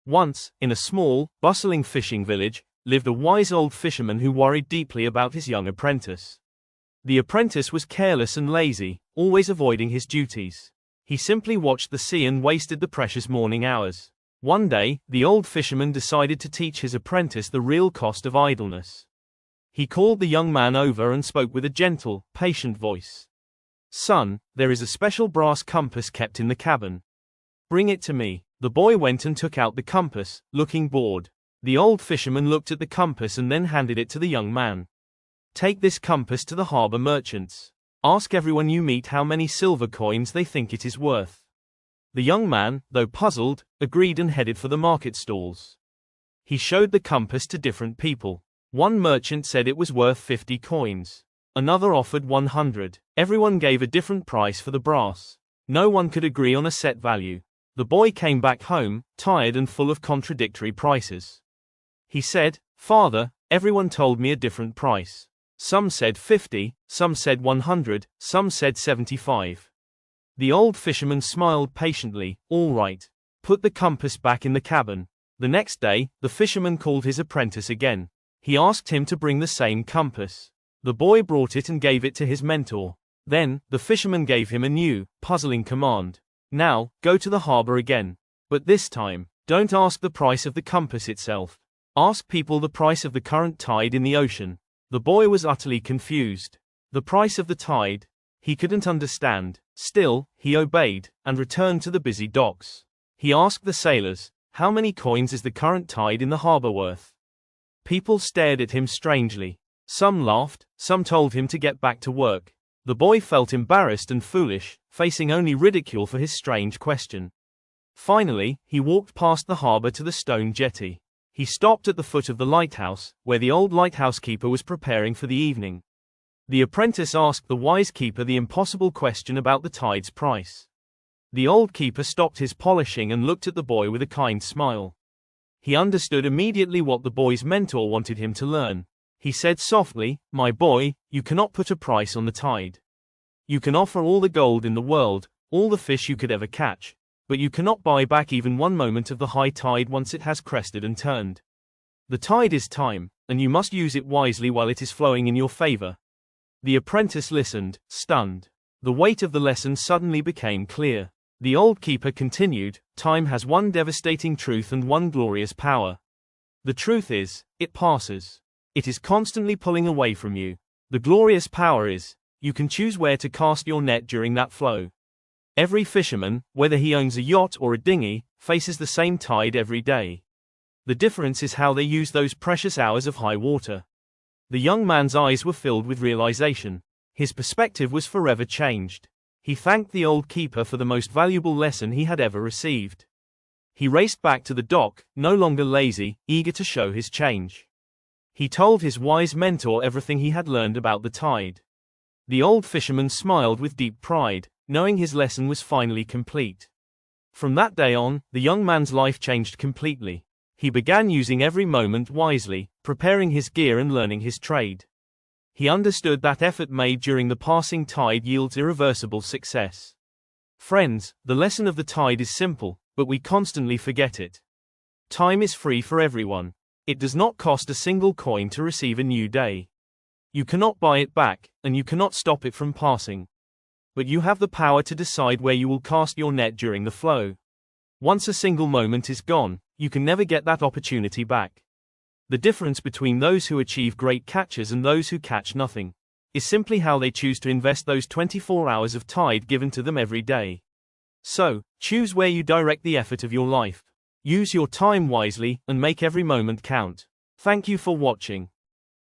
Once, in a small, bustling fishing village, lived a wise old fisherman who worried deeply about his young apprentice. The apprentice was careless and lazy, always avoiding his duties. He simply watched the sea and wasted the precious morning hours. One day, the old fisherman decided to teach his apprentice the real cost of idleness. He called the young man over and spoke with a gentle, patient voice. "Son, there is a special brass compass kept in the cabin. Bring it to me." The boy went and took out the compass, looking bored. The old fisherman looked at the compass and then handed it to the young man. "Take this compass to the harbor merchants. Ask everyone you meet how many silver coins they think it is worth." The young man, though puzzled, agreed and headed for the market stalls. He showed the compass to different people. One merchant said it was worth 50 coins. Another offered 100. Everyone gave a different price for the brass. No one could agree on a set value. The boy came back home, tired and full of contradictory prices. He said, "Father, everyone told me a different price. Some said 50, some said 100, some said 75. The old fisherman smiled patiently. "All right. Put the compass back in the cabin." The next day, the fisherman called his apprentice again. He asked him to bring the same compass. The boy brought it and gave it to his mentor. Then, the fisherman gave him a new, puzzling command. "Now, go to the harbor again. But this time, don't ask the price of the compass itself. Ask people the price of the current tide in the ocean." The boy was utterly confused. The price of the tide? He couldn't understand. Still, he obeyed, and returned to the busy docks. He asked the sailors, "How many coins is the current tide in the harbor worth?" People stared at him strangely. Some laughed, some told him to get back to work. The boy felt embarrassed and foolish, facing only ridicule for his strange question. Finally, he walked past the harbor to the stone jetty. He stopped at the foot of the lighthouse, where the old lighthouse keeper was preparing for the evening. The apprentice asked the wise keeper the impossible question about the tide's price. The old keeper stopped his polishing and looked at the boy with a kind smile. He understood immediately what the boy's mentor wanted him to learn. He said softly, "My boy, you cannot put a price on the tide. You can offer all the gold in the world, all the fish you could ever catch, but you cannot buy back even one moment of the high tide once it has crested and turned. The tide is time, and you must use it wisely while it is flowing in your favor." The apprentice listened, stunned. The weight of the lesson suddenly became clear. The old keeper continued, "Time has one devastating truth and one glorious power. The truth is, it passes. It is constantly pulling away from you. The glorious power is, you can choose where to cast your net during that flow. Every fisherman, whether he owns a yacht or a dinghy, faces the same tide every day. The difference is how they use those precious hours of high water." The young man's eyes were filled with realization. His perspective was forever changed. He thanked the old keeper for the most valuable lesson he had ever received. He raced back to the dock, no longer lazy, eager to show his change. He told his wise mentor everything he had learned about the tide. The old fisherman smiled with deep pride, knowing his lesson was finally complete. From that day on, the young man's life changed completely. He began using every moment wisely, preparing his gear and learning his trade. He understood that effort made during the passing tide yields irreversible success. Friends, the lesson of the tide is simple, but we constantly forget it. Time is free for everyone. It does not cost a single coin to receive a new day. You cannot buy it back, and you cannot stop it from passing. But you have the power to decide where you will cast your net during the flow. Once a single moment is gone, you can never get that opportunity back. The difference between those who achieve great catches and those who catch nothing is simply how they choose to invest those 24 hours of tide given to them every day. So, choose where you direct the effort of your life. Use your time wisely, and make every moment count. Thank you for watching.